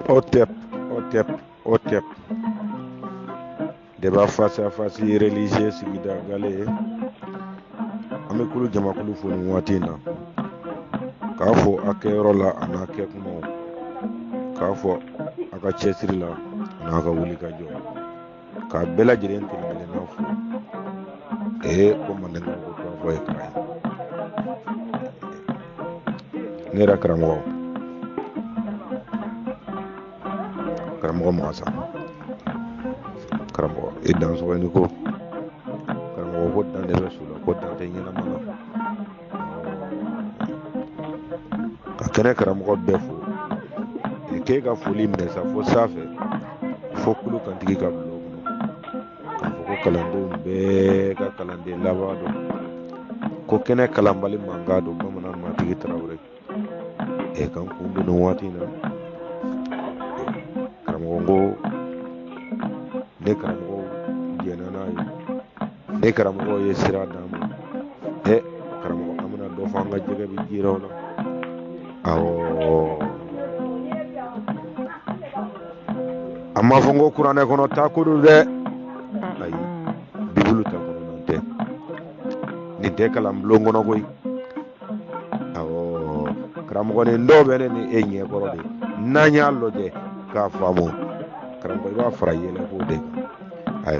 Otep, otep, otep. Débat face à face religieux sigida gale. Amikulu jamakulu fonu watina. Kafo akerola anake kumo. Kafo aka chesirila anaka wulika jo. Ka bela jiren tilbele nafu. Ko mandenga ko kwa voye kai. Nera karamo. Karamo masa. Karamo idan so ni ko. Karamo ko dan de rasula ko dan te nyina mana. Ka kene karamo befo. Ke ka foli mne sa fo safe. Fo kulu kan tigi ka blo. Ka fo ko kalando be ka kalande lavado. Ko kene kalambali mangado bamana ma tigi trawre. Kan kumbe no watina. Karamongo ne karamongo jenana ne karamongo yesira damu karamongo amuna do fanga jege bi jirawna awo amma fongo kurane kono takudu de ay bibulu takudu nante ni de kalam longono goy awo karamongo ne ndobe ni enye korode nanya loje ka famo karambo ba fara yele ko de ay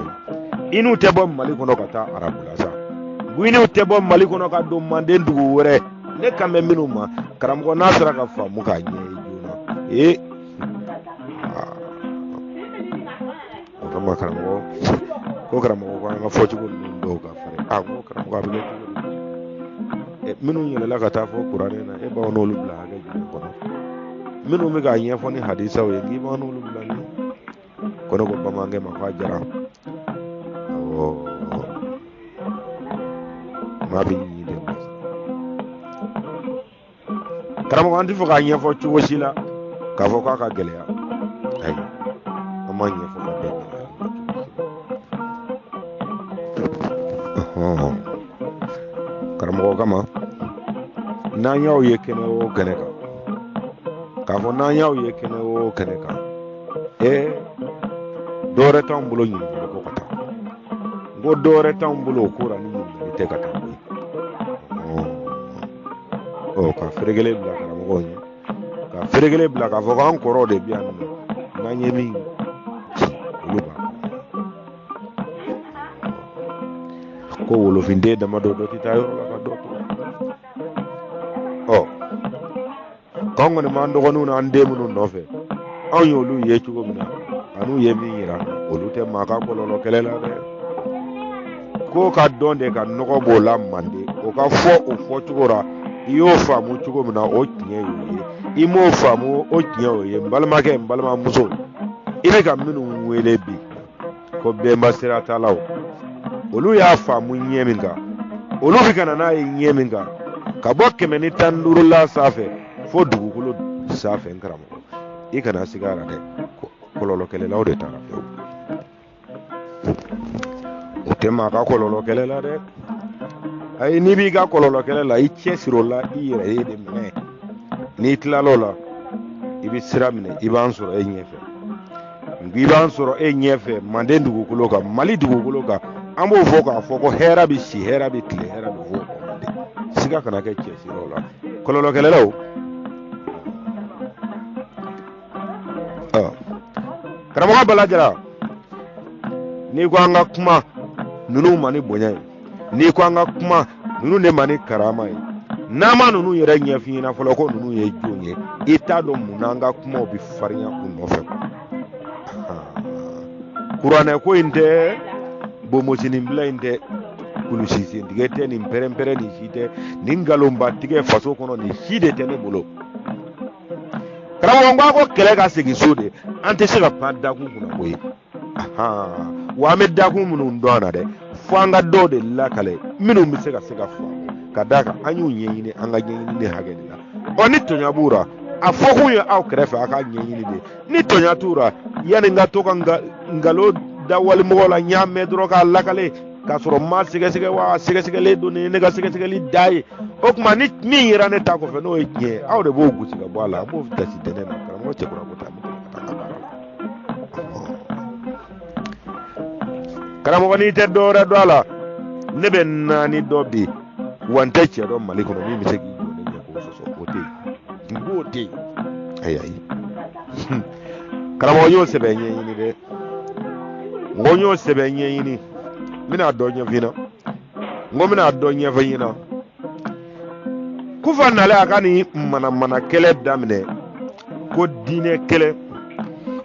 inu tebo mali kono kata arabula sa guinu tebo mali kono ka do mande ndugu wore ne kambe minuma karambo nasra ka famu ka nye juna kama karambo ko karambo ko nga foci ko ndo ka fare ko karambo ka bi minu yele la kata fo qur'ane na ba no lu bla ga jina kono minu mi ga yen fo ni hadisa o ngi ba no lu bla ni kono ko bamange ma fa jara ma bi ni de karamo andi fo ga yen fo ci wasila ka fo ka gele ya ay amma yen fo ka de karamo kama na nyaw yekene o keneka ka fo na nyaw yekene o keneka dore tambulo nyi ko kata go dore tambulo kura ni te kata ka fregele bla karamo go nyi ka fregele bla ka fo ka ankoro de bia na nyemi luba ko wolo finde dama do ti tayo la ka do kongo ne mando ko nuna ande mun no fe anyo lu ye chugo mina anu ye mi yira olu te maka ko lolo kelela de ko ka donde ka noko bola mande o ka fo chugora iyo famu chugo mina o kinye ye imo famu o kinye ye mbalma ke mbalma muso ibe ka minu wele bi ko be masira talaw olu ya famu nyeminga olu bi kana na nyeminga ka bokke meni tanduru la safe fo dugukolo safe nkaramo kana sigara de kololo kelela o de tara fe o tema ka kololo kelela de ay ni bi ga kololo kelela i chesirola i yere de mene ni tlalola ibi siramine iban soro e nyefe ngiban soro e nyefe mande dugukolo ka mali dugukolo ka ambo foka foko hera bi si hera bi tle hera bi foko mande siga kana ke chesirola kololo kelela o karamoga balajara ni ko anga kuma nunu mani bonya ni ko anga kuma nunu ne mani karama yi nama nunu yere nyefi na folo ko nunu ye jonye itado munanga kuma obi farinya ku nofe kurane ko inte bomosini mbla inte kulusisi ndigete ni mpere ni shite ni ngalomba tige faso kono ni shide tene bolo karamoga ngwa ko kele ka segi sode ante se ka panda ku kuna boy wa me da ku munun dona de fanga do de la kale minu mi se ka fa kadaka anyu nyeyini anga nyeyini ne hage la oni tonya bura afoku ya au krefa aka nyeyini de ni tonya tura yani ngato ka ngalo da wal mola nyame dro ka la kale ka soro ma sige wa sige le do ne ga sige li dai okuma ni mi yira ne ta ko fe no nye au de bo gusi ga bala bo fita si tene na kara mo che kura ko ta mi karamɔgɔ n'i tɛ dɔwɛrɛ dɔn a la ne bɛ naani dɔ bi wa n tɛ cɛ dɔn Mali kɔnɔ min bɛ se k'i jɔ ne ɲɛ k'o sɔsɔ o tɛ yen n k'o tɛ yen ayi karamɔgɔ y'o sɛbɛn ɲɛɲini dɛ n ko n y'o sɛbɛn ɲɛɲini n bɛna dɔ ɲɛf'i na n ko n bɛna dɔ ɲɛfɔ i ɲɛna Kufa nale a ka nin mana kɛlɛ daminɛ ko diinɛ kɛlɛ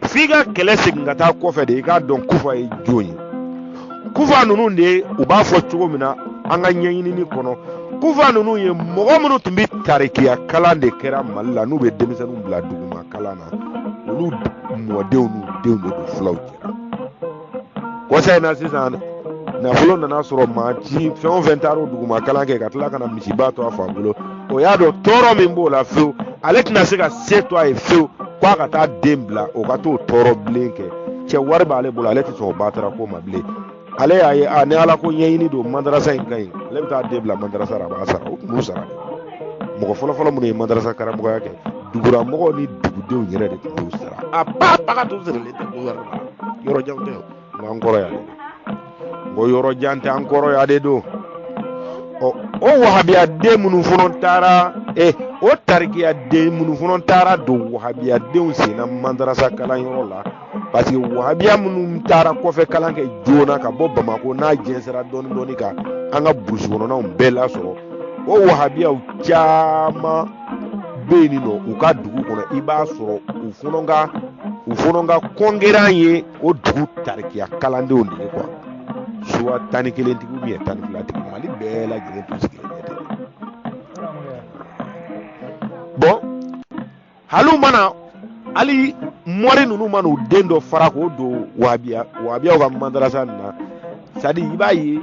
f'i ka kɛlɛ segin ka taa kɔfɛ de i k'a dɔn Kufa ye jɔn ye Kufa ninnu de u b'a fɔ cogo min na an ka ɲɛɲinini kɔnɔ Kufa ninnu ye mɔgɔ minnu tun bɛ tarikiya kalan de kɛra Mali la n'u bɛ denmisɛnninw bila duguma kalan na olu mɔdenw n'u denw de don fulaw cɛla kɔsa in na sisan nafolo nana sɔrɔ maa ci fɛn o fɛn taara o duguma kalan kɛ ka tila ka na misiba to a fa bolo o y'a dɔn tɔɔrɔ min b'o la fewu ale tɛna se ka se to a ye fewu k'a ka taa den bila o ka t'o tɔɔrɔ bilen kɛ cɛ wari b'ale bolo ale tɛ sɔn o batara ko ma bilen ale y'a ye ni ala ko ɲɛɲini don madarasa in ka ɲi ale bɛ taa den bila madarasa la a b'a sara o tun b'u sara mɔgɔ fɔlɔfɔlɔ minnu ye madarasa karamɔgɔya kɛ duguramɔgɔw ni dugudenw yɛrɛ de tun b'u sara a baga tun sirilen tɛ gouvernement yɔrɔ jan tɛ an kɔrɔ yan n ko yɔrɔ jan tɛ an kɔrɔ yan de don o wahabiya den minnu fana taara o tarikiya den minnu fana taara don wahabiya denw senna madarasa kalanyɔrɔ la parce que wahabiya minnu taara kɔfɛ kalan kɛ joona ka bɔ Bamako n'a jɛnsɛra dɔɔni dɔɔni ka an ka burusi kɔnɔnaw bɛɛ lasɔrɔ o wahabiyaw caman bɛ yen nɔ u ka dugu kɔnɔ i b'a sɔrɔ u fana ka kɔnkɛran ye o dugu tarikiya kalandenw de ye quoi soit 11 tigi ou bien 12 tigi Mali bɛɛ lajɛlen tun sigilen bɛ ten bon hali mɔri ninnu mana u den dɔ fara k'o don wahabiyaw ka madarasa nin na c'est à dire i b'a ye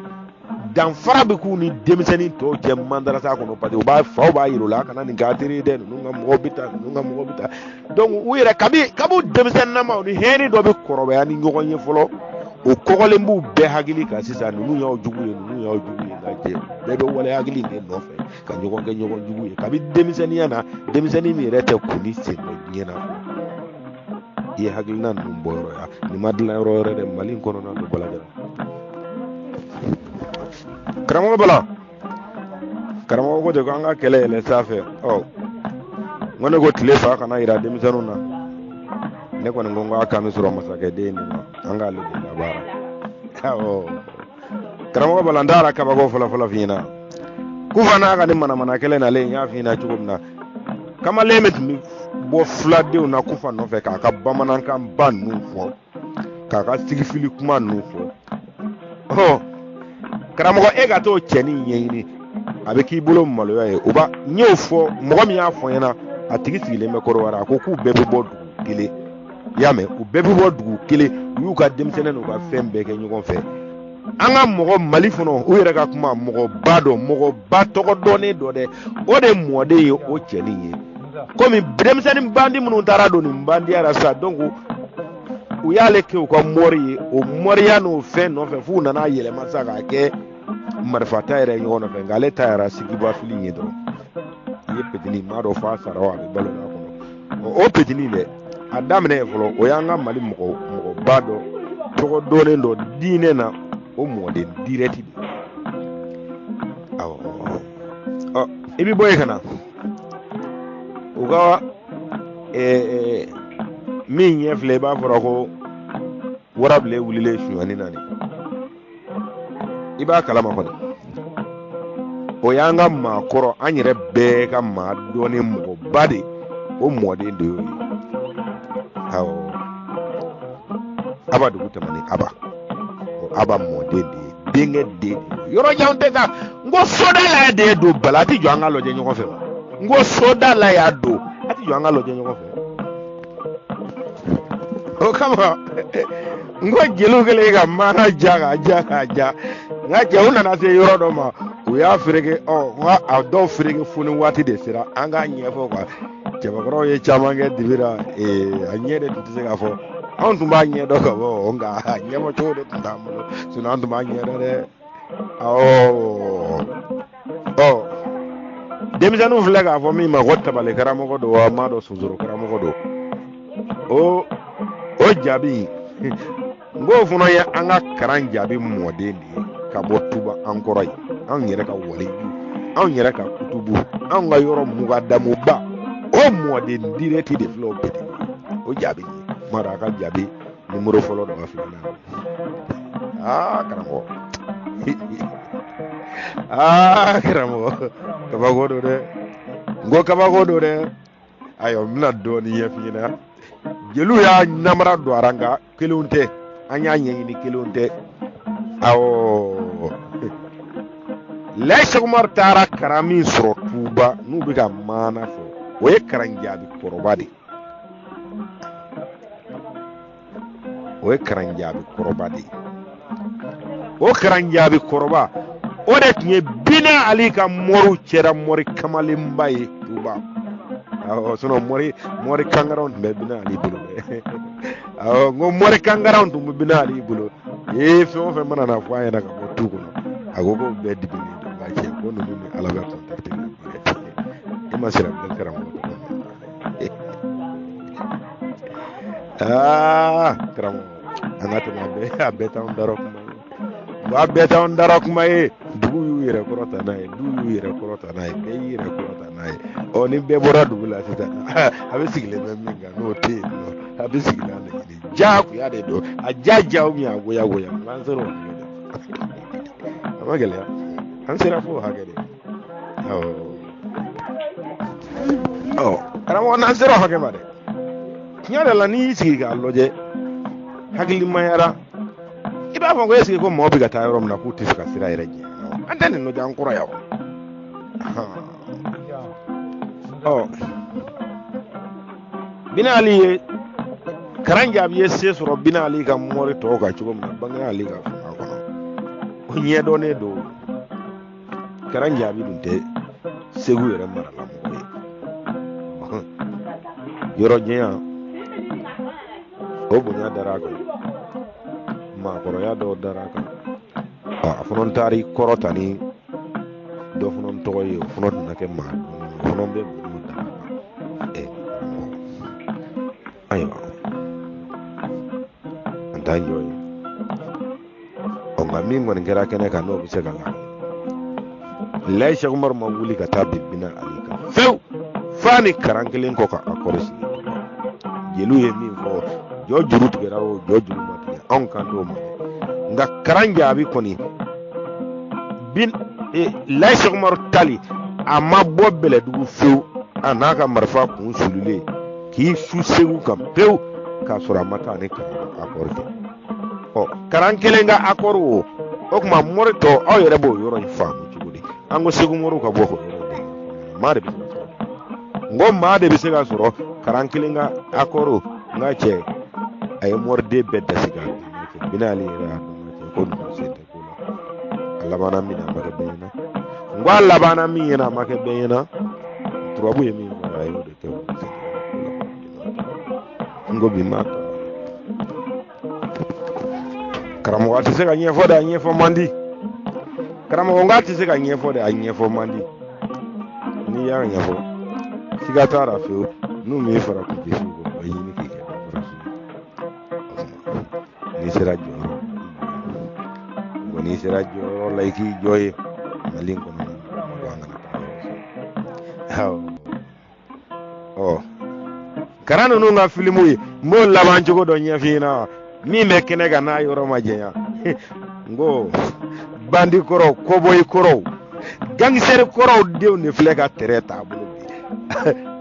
danfara bɛ k'u ni denmisɛnnin tɔw cɛ madarasa kɔnɔ parce que faw b'a yira u la kana nin k'a teri dɛ ninnu ka mɔgɔw bɛ taa donc u yɛrɛ kabi denmisɛnninama ni hɛri dɔ bɛ kɔrɔbaya ni ɲɔgɔn ye fɔlɔ o kɔgɔlen b'u bɛɛ hakili kan sisan ninnu y'aw jugu ye nka jɛ bɛɛ bɛ wale hakili de nɔfɛ ka ɲɔgɔn kɛ ɲɔgɔn jugu ye kabi denmisɛnninya na denmisɛnnin min yɛrɛ tɛ kun ni sen bɛ ɲɛna i ye hakilina ninnu bɔ yɔrɔ ya nin ma dilan yɔrɔ wɛrɛ dɛ Mali in kɔnɔna don balajɛ karamɔgɔ Bala karamɔgɔ ko de ko an ka kɛlɛ yɛlɛ sanfɛ n ko ne ko tile fa kana yira denmisɛnninw na ne kɔni ko n k'a kan bɛ sɔrɔ masakɛden nin ma an k'ale de labaara karamɔgɔ Bala n taara kabako fɔlɔ f'i ɲɛna Kufa n'a ka ni mana kɛlɛ nalen n y'a f'i ɲɛna cogo min na kamalen bɛ tun bɛ bɔ fuladenw na Kufa nɔfɛ k'a ka bamanankan ba ninnu fɔ k'a ka sigifili kuma ninnu fɔ karamɔgɔ e ka t'o cɛnin ɲɛɲini a bɛ k'i bolo maloya ye n y'o fɔ mɔgɔ min y'a fɔ ɲɛna a tigi sigilen bɛ Kɔrɔwara a ko k'u bɛɛ bɛ bɔ dugu kelen i y'a mɛn u bɛɛ bɛ bɔ dugu kelen u y'u ka denmisɛnnin n'u ka fɛn bɛɛ kɛ ɲɔgɔn fɛ an ka mɔgɔ Mali fana u yɛrɛ ka kuma mɔgɔba tɔgɔ dɔnnen dɔ dɛ o de mɔden ye o cɛnin ye komi denmisɛnnin bandi minnu taara don nin bandiya la sa donc u y'ale kɛ u ka mɔri ye o mɔriya n'o fɛn nɔfɛ f'u nana yɛlɛma sa k'a kɛ marifata yɛrɛ ɲɔgɔn nɔfɛ nka ale ta yɛrɛ sigiba fili ye dɔrɔn i ye petini maa dɔ f'a sara a bɛ balo a kɔnɔ o petini dɛ a daminɛ fɔlɔ o y'an ka Mali mɔgɔba dɔ tɔgɔ dɔnnen dɔ diinɛ na o mɔden direct de i bɛ bɔ yen ka na u ka min ɲɛ filɛ i b'a fɔra ko warabile wulilen suɲɛni na de i b'a kalama kɔni o y'an ka maakɔrɔ an yɛrɛ bɛɛ ka maa dɔnnen mɔgɔba de o mɔden de y'o ye Aba dugu tɛmɛnen Aba mɔden de ye denkɛ den yɔrɔ jan tɛ ka n ko soda la de ye don bala a tɛ jɔ an ka lajɛ ɲɔgɔn fɛ wa n ko soda la y'a don a tɛ jɔ an ka lajɛ ɲɔgɔn fɛ o kama n ko jeliw kɛlen ka mana ja nka cɛw nana se yɔrɔ dɔ ma u y'a fereke nka a dɔw fereke foni waati de sera an k'a ɲɛfɔ quoi cɛbakɔrɔw ye caman kɛ dibira a ɲɛ de tun tɛ se k'a fɔ anw tun b'a ɲɛ dɔn ka bɔ nka a ɲɛfɔ cogo de tun t'an bolo sinon an tun b'a ɲɛ dɔn dɛ denmisɛnninw filɛ k'a fɔ min ma ko tabale karamɔgɔ don wa m'a dɔn sonsoro karamɔgɔ don o jaabi n ngo fana ya an ka karan jaabi mɔden de ye ka bɔ tuba an kɔrɔ ye an yɛrɛ ka waleju an yɛrɛ ka kutubu an ka yɔrɔ mugadamuba o mɔden direct de filɛ o bɛɛ o jaabi ye mara ka jaabi numero fɔlɔ dɔ ka filanan karamɔgɔ karamɔgɔ kabako don dɛ ngo kabako don dɛ ayiwa n bɛna dɔɔnin ɲɛf'i ɲɛna jeliw y'a namara don a la nka kelenw tɛ an y'a ɲɛɲini kelenw tɛ awɔ Laye Seku Umaru taara karan min sɔrɔ Tuuba n'u bɛ ka maana fɔ o ye karan jaabi kɔrɔba de o ye karan jaabi kɔrɔba de o karan jaabi kɔrɔba o de tun ye Bina Ali ka mɔriw cɛra mɔri kamalenba ye Tuuba awɔ sinon mɔri kankaraw tun bɛ Bina Ali bolo dɛ awɔ n ko mɔri kankaraw tun bɛ Bina Ali bolo fɛn o fɛn mana na fɔ a ɲɛna ka bɔ tu kɔnɔ a ko k'o bɛɛ dibilen don b'a cɛ ko ninnu ni Ala bɛ contacté la direct e ma sira bɛn karamɔgɔ karamɔgɔ an ka tɛmɛ a bɛɛ t'anw dara kuma ye a bɛɛ t'anw dara kuma ye dugu y'u yɛrɛ kɔrɔta n'a ye du y'u yɛrɛ kɔrɔta n'a ye bɛɛ y'i yɛrɛ kɔrɔta n'a ye ni bɛɛ bɔra dugu la sisan a bɛ sigilen bɛ min kan n'o tɛ yen nɔ a bɛ sigilen a laɲini diyagoya de don a diyajaw min a goyagoya an sera o hakɛ a ma gɛlɛya an sera fo o hakɛ de karamɔgɔ n'an sera o hakɛ ma dɛ tiɲɛ yɛrɛ la n'i y'i sigi k'a lajɛ hakilimayara i b'a fɔ ko est-ce que ko mɔgɔ bɛ ka taa yɔrɔ min na k'u tɛ se ka sira yɛrɛ jɛ an tɛ nin lajɛ an kɔrɔ yan Bina Ali ye karan jaabi ye se sɔrɔ Bina Ali ka mɔri tɔw kan cogo min na Bange Ali ka fanga kɔnɔ o ɲɛdɔnnen don karan jaabi dun tɛ Segu yɛrɛ marala mɔgɔ ye yɔrɔ jɛnya o bonya dara a kan maakɔrɔya dɔw dara a kan a fana taari kɔrɔ ta ni dɔ fana tɔgɔ ye o fana tun kɛ maa o fana bɛ bonya dara a kan ayiwa an t'an jɔ ye nka min kɔni kɛra kɛnɛ kan n'o bɛ se ka la Laye Seku Umaru ma wuli ka taa bin Bina Ali kan fewu f'a ni karan kelen kɔ ka akɔri sigi jeliw ye min fɔ jɔ juru tigɛra o jɔ juru ma tigɛ anw kan t'o ma nka karan jaabi kɔni Laye Seku Umaru tali a ma bɔ Bɛlɛdugu fewu a n'a ka marifa kun sululen k'i su Segu kan pewu k'a sɔrɔ a ma taa ni karan akɔri kɛ karan kelen ka akɔri o tuma mɔri tɔ aw yɛrɛ b'o yɔrɔ in faamu cogo di an ko Segu mɔriw ka bɔ k'o yɔrɔ de maa de bɛ se ka sɔrɔ n ko maa de bɛ se ka sɔrɔ karan kelen ka akɔri o n ka cɛ a ye mɔriden bɛɛ dasi k'a dun Bina Ali yɛrɛ y'a dɔn ka cɛ ko ninnu sen tɛ ko la a labanna min na a ma kɛ bɛn ɲɛna n ko a labanna min ɲɛna a ma kɛ bɛn ɲɛna turabu ye min fɔ a y'o de kɛ o sen tɛ ko la n ko bi ma ta karamɔgɔ tɛ se ka ɲɛfɔ de a ɲɛfɔ man di karamɔgɔ n k'a tɛ se ka ɲɛfɔ de a ɲɛfɔ man di n'i y'a ɲɛfɔ siga t'a la fewu n'u m'i fara k'u kisi o bɛ ɲini k'i kɛ n'i sera jɔyɔrɔ n'i sera jɔyɔrɔ la i k'i jɔ ye Mali in kɔnɔ an kana taa karan ninnu ka filimu ye n b'o laban cogo dɔ ɲɛf'i ɲɛna min bɛ kɛnɛ kan n'a yɔrɔ ma jɛnya n ko bandi kɔrɔw kɔbɔyi kɔrɔw gangisɛri kɔrɔw denw de filɛ ka tɛrɛ t'a bolo bi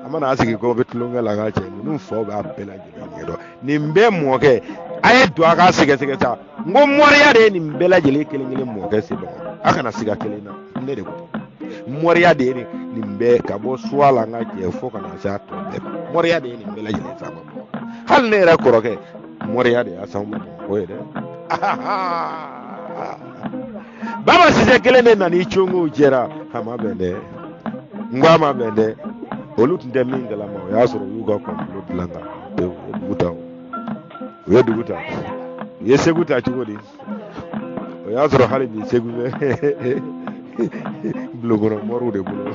a mana sigi ko bɛ tulonkɛ la ka cɛ ninnu faw b'a bɛɛ lajɛlen ɲɛdɔn nin bɛɛ mɔkɛ a ye don a ka sɛgɛsɛgɛ sa n ko mɔriya de ye nin bɛɛ lajɛlen kelen kelen mɔkɛ se dɔn a kana siga kelen na ne de ko mɔriya de ye nin bɛɛ ka bɔ suwa la n ka cɛ fo ka na se a tɔ bɛɛ ma mɔriya de ye nin bɛɛ lajɛlen sa ma hali ne yɛrɛ kɔrɔkɛ mɔriya de y'a san o ye dɛ Baba Sise kelen de nana i congow jɛra a ma bɛn dɛ n ko a ma bɛn dɛ olu tun tɛ min kalama o y'a sɔrɔ u y'u ka complot dilan ka u ye dugu ta u ye Segu ta cogo di o y'a sɔrɔ hali bi Segu bɛ bulon mɔriw de bolo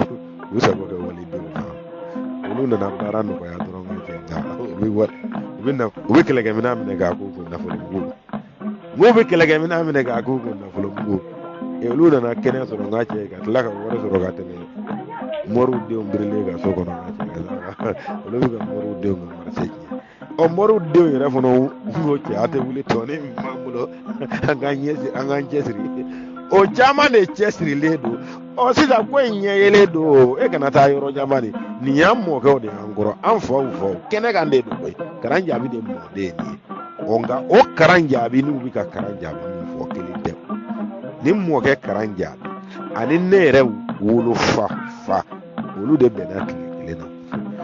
u sago kɛ walidenw kan olu nana baara nɔgɔya dɔrɔn ka fɛn ta u bɛ kɛlɛkɛminɛn minɛ k'a k'u kun nafolo ngo be kele ke mina mine ka ko ko nafolo ngo e lu na kene so nga che ka la ka wora so ga tene moru de umbrele ga so ko na che lu ga moru de ngo mar se o moru de yere fono ngo che ate wuli to ne mamulo anga nyesiri o jama ne chesiri ledo o sida ko nyele do e kana ta yoro jama ni yammo ko de angoro anfo kene ga de do karanja bi de mo de ni onga o karanja bi ni bi ka karanja bi ni fo kelinde ni mo ke karanja ani nere wulu fa wulu de benat kelena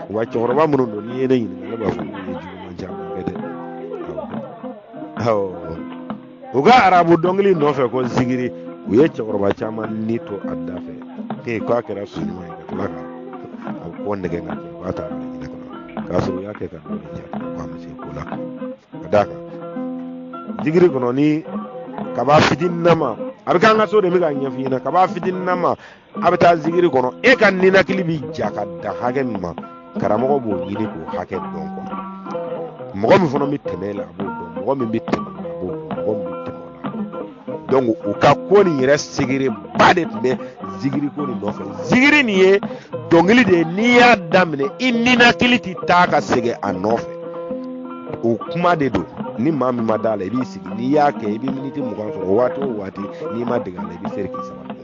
wa choroba mun do ni ene ni ba fo ni ju jama gede uga arabu dongli no fe ko zigiri uye choroba chama nito adafe ke ko akera sunma ga laka ko ndege ngake bata ni ko kasuru yake ka do ni kwa mse kula kadaka zigiri kono ni kaba fitin nama abika nga so de mi ga nyafi na kaba fitin nama abata zigiri kono e kan ni na kilibi jaka da hagen ma karamo bo yini ko hagen don ko mo mi fono mi temela bo mo mi bitte bo mo donc o ka ko ni yɛrɛ sigiri ba de tun bɛ zigiri ko ni nɔfɛ zigiri ni ye dɔnkili de n'i y'a daminɛ i ninakili ti taa ka segin a nɔfɛ o kuma de don ni maa min ma da la i b'i sigi n'i y'a kɛ i bɛ miniti 20 sɔrɔ waati o waati n'i ma dege a la i bɛ seri k'i sabali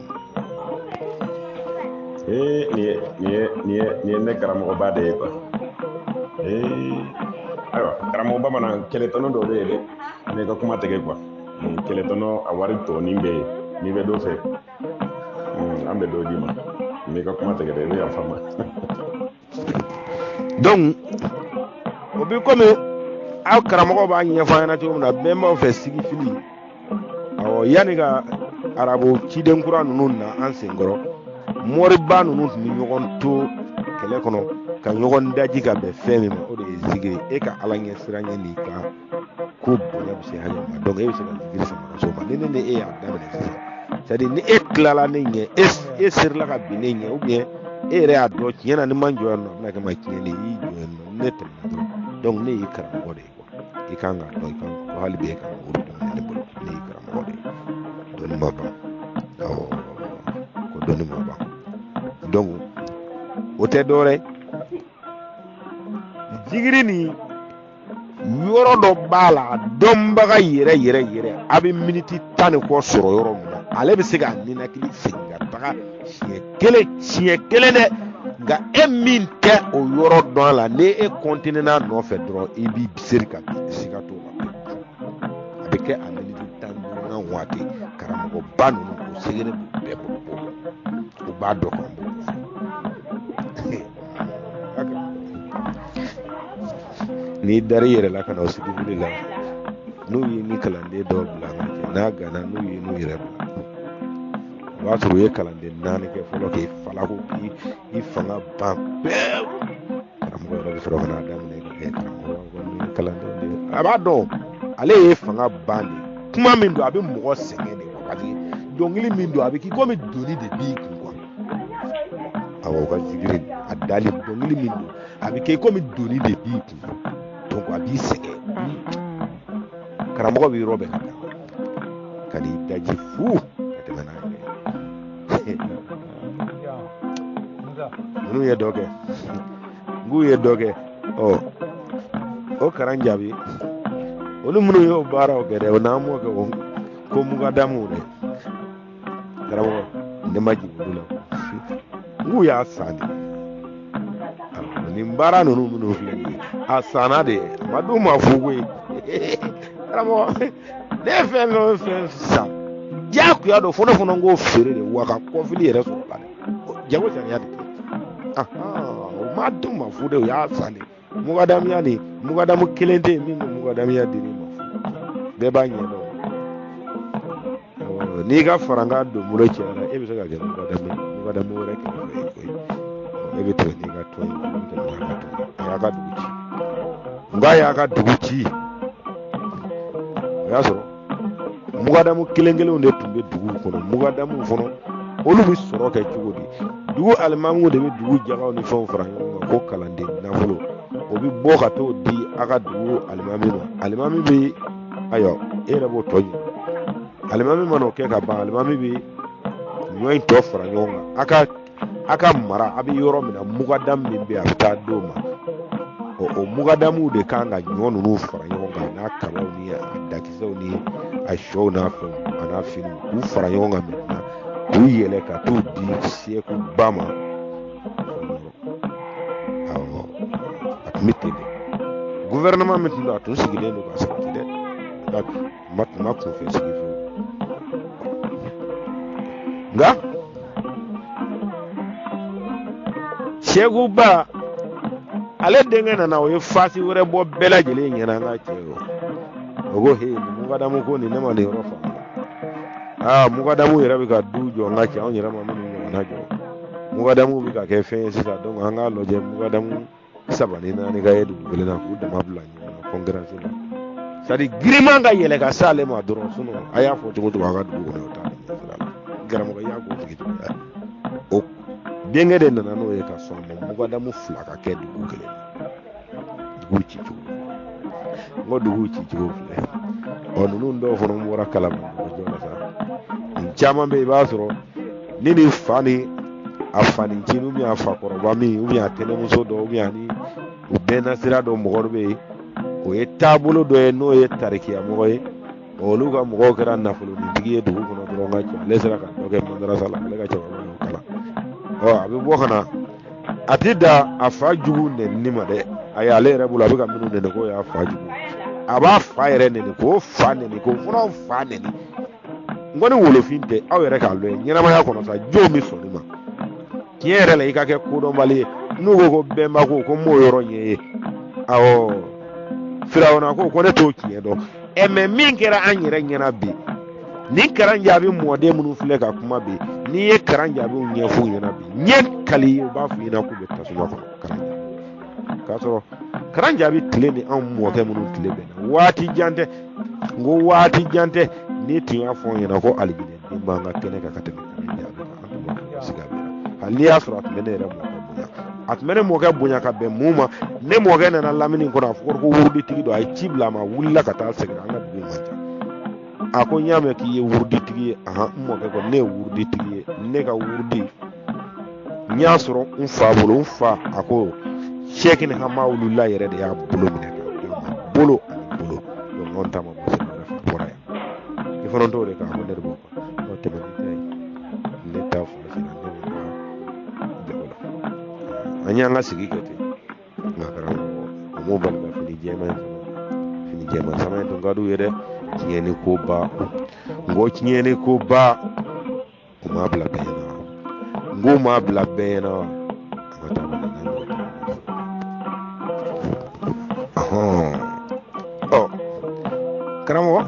ni ye ne karamɔgɔba de ye quoi ayiwa karamɔgɔ bamanan kɛlɛtɔnɔ dɔ bɛ yen dɛ ne ka kuma tigɛ quoi kɛlɛtɔnɔ a wari tɔ ni bɛ yen n'i bɛ dɔ fɛ an bɛ dɔ d'i ma n'i ka kuma tigɛ dɛ i bɛ yafa ma donc o bi komi aw karamɔgɔ b'a ɲɛfɔ an ɲɛna cogo min na bɛn b'aw fɛ sigi fili awɔ yanni ka arabu ciden kura ninnu na an senkɔrɔ mɔriba ninnu tun bɛ ɲɔgɔn to kɛlɛ kɔnɔ ka ɲɔgɔn daji ka bɛn fɛn min ma o de ye zigiri e ka ala ɲɛ siran ɲɛ n'i ka ko bonya bɛ se hali ma donc e bɛ se ka zigiri sama ka so ma ni ne e y'a daminɛ sisan c'est à dire ni e tilala ne ɲɛ e serila ka bin ne ɲɛ ou bien e yɛrɛ y'a dɔn tiɲɛ na ni man jɔ yan nɔ a bɛna kɛ ma tiɲɛ ne y'i jɔ yan nɔ ne tɛmɛna dɔrɔn donc ne y'i karamɔgɔ de ye quoi i kan ka dɔn i kan ko hali bi e kan k'o dɔn ne bolo ne y'i karamɔgɔ de ye dɔnni ma ban awɔ ko dɔnni ma ban donc o tɛ dɔwɛrɛ zigiri ni yɔrɔ dɔ b'a la dɔnbaga yɛrɛ a bɛ miniti 10 ni kɔ sɔrɔ yɔrɔ min na ale bɛ se k'a ninakili segin ka taga siɲɛ kelen dɛ nka e min tɛ o yɔrɔ dɔn a la ni e continue n'a nɔfɛ dɔrɔn i b'i seri ka siga t'o la a bɛ kɛ a miniti 10 waati karamɔgɔba ninnu o segin b'u bɛɛ bolo o b'a dɔn kan ni dari yɛrɛ la ka na o sigi wuli la n'u ye ni kalanden dɔw bila an ka n'a gana n'u ye n'u yɛrɛ bila o b'a sɔrɔ u ye kalanden 4 kɛ fɔlɔ k'i falako k'i fanga ban pewu karamɔgɔ yɛrɛ bɛ sɔrɔ ka n'a daminɛ ka kɛ karamɔgɔ n'u ye kalanden de a b'a dɔn ale ye fanga ban de kuma min don a bɛ mɔgɔ sɛgɛn de parce que dɔnkili min don a bɛ k'i komi doni de b'i kun quoi awɔ o ka zikiri a dali dɔnkili min don a bɛ kɛ komi doni de b'i kun donc a b'i sɛgɛn karamɔgɔ bɛ yɔrɔ bɛɛ ka n'i daji fu ka tɛmɛ n'a yɛrɛ ninnu ye dɔ kɛ n'u ye dɔ kɛ o karan jaabi olu minnu y'o baaraw kɛ dɛ o n'an m'o kɛ ko mugadamu dɛ karamɔgɔ ne ma jigin olu la n'u y'a san de nin baara ninnu minnu filɛ nin ye a sanna de a ma d'u ma fu koyi karamɔgɔ ne ye fɛn sisan diyagoya don fo ne fana k'o feere de wa ka kɔfili yɛrɛ sɔrɔ la dɛ jago sariya de o ma d'u ma fu de o y'a san de mugadamuya ni mugadamu kelen tɛ yen min bɛ mugadamuya di ne ma fu bɛɛ b'a ɲɛ dɔn n'i ka faranga don bolo cɛyara e bɛ se ka kɛ mugadamu wɛrɛ kɛrɛfɛ ye koyi e bɛ tɛmɛ n'i ka tɔn ye a y'a ka dugu ci nka a y'a ka dugu ci o y'a sɔrɔ mugadamu kelen-kelenw de tun bɛ dugu kɔnɔ mugadamu fana olu bɛ sɔrɔ kɛ cogo di dugu alimamuw de bɛ dugu jagaw ni fɛnw fara ɲɔgɔn kan ko kalanden nafolo o bɛ bɔ ka t'o di a ka dugu alimami ma alimami bɛ ayo era bo toyi alimami mano ke ka ba alimami bi nyoy to fara nyonga aka mara abi yoro mina mugadam min bi afta doma o mugadamu de kanga nyonu no fara nyonga na kala ni dakiso ni a show na film ana film ku fara nyonga mina ku yele ka to di sie ku bama awo atmite gouvernement maintenant to sigide no ba sakide dak matma ko fe sigide nga Chegu ba ale denge na o fasi wore bo bela jele nyana nga chego ogo he ni mugadamu ko ni nema ni rofa mugadamu yera bi ka dujo nga cha on yera ma minu na jo mugadamu bi ka ke fe sisa don nga loje mugadamu sabani na ni ga yedu bele na ku de mabla ni na congrès la sadi grima nga yele ka sale ma doron suno aya fo to ga du ko na ta garam ga ya go fiki o denge de nana no e ka so mo mugadamu fula ka ke du kele guci tu ngodu guci tu onu nun do fo mo wara kala mo jona sa chama be ba soro nini fani afani chinu mi afa koroba mi umi atene muso do umi ani ubena sira do mo gorbe o e tabulo do e no e tariki amo e o luga mo go kera na fulu ni digi do ko no do ngachi le sira ka do ke madrasa la le ga chaba mo kala o abi bo kana atida afa jugu ne nima de aya le rebu la biga minu ne ko ya afa jugu aba fa yere ne ko fa ne ko furo fa ne ngoni wolo finte aw yere ka lo nyina ma ya kono sa jo mi so ni ma kiere le ikake ko do bali nugo ko be ma ko mo yoro nye awo firawna ko ne to kiye do eme min kera anyere nyina bi ni karanja bi mode munu fule ka kuma bi ni ye karanja bi unye fu nyina bi nye kali ba fu nyina ku be tasuma ko karanja kaso karanja bi tile ni an mo ke munu tile be wati jante ngo wati jante ni tiya fu nyina ko aljine ni manga kene ka katebe karanja bi an sigabe ali asro atmene re mo bunya atmene mo ga bunya ka be muma ne mo ga na lamini ko na fu ko wurdi tigi do ay cibla ma wulla ka ta segra nga du manja ako nyame ki ye wurdi tigi mo ga ko ne wurdi tigi ne ka wurdi nyasro un fa ako shekin ha mawlullah yere de ya bulo mine bulo do non tama mo se na fa bora ya ifono to de ka mo der boko o te bani tay ne ta fu se na anya nga sigi kete ngakara mo bal ba fini jema sama to ngadu yede kinyeni ko ba ngo kinyeni ko ba ko ma bla bena ngo ma bla bena amata bana oh karamo